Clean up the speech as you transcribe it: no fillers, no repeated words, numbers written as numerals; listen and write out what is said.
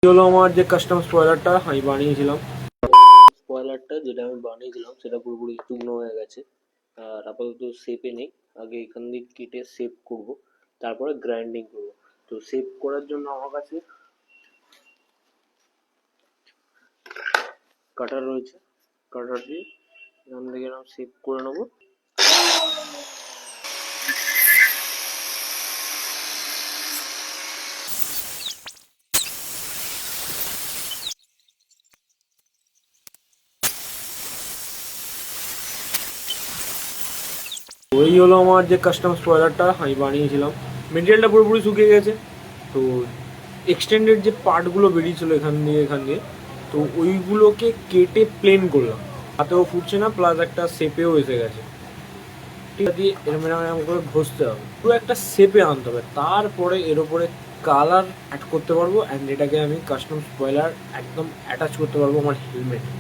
এই হলো আমার যে কাস্টম স্পয়লারটা আমি বানিয়েছিলাম। স্পয়লারটা যেটা আমি বানিয়েছিলাম সেটা পুরোপুরি চূর্ণ হয়ে গেছে। আর আপাতত শেপে নেই। আগে এখান দিয়ে কেটে শেপ করব, তারপরে গ্রাইন্ডিং করব। তো শেপ করার জন্য আমার কাছে কাটার রয়েছে। কাটার দিয়ে এখান থেকে এরকম শেপ করে নেবো। তো এই হলো আমার যে কাস্টম স্পয়লারটা আমি বানিয়েছিলাম। মেটেরিয়ালটা পুরোপুরি শুকিয়ে গেছে। তো এক্সটেন্ডেড যে পার্টগুলো বেরিয়েছিল এখান দিয়ে তো ওইগুলোকে কেটে প্লেন করলাম। হাতেও ফুটছে না, প্লাস একটা শেপেও এসে গেছে। ঠিক আছে, এরম এরম এরম করে ঘষতে হবে, পুরো একটা শেপে আনতে হবে। তারপরে এর উপরে কালার অ্যাড করতে পারবো, অ্যান্ড এটাকে আমি কাস্টম স্পয়লার একদম অ্যাটাচ করতে পারবো আমার হেলমেটে।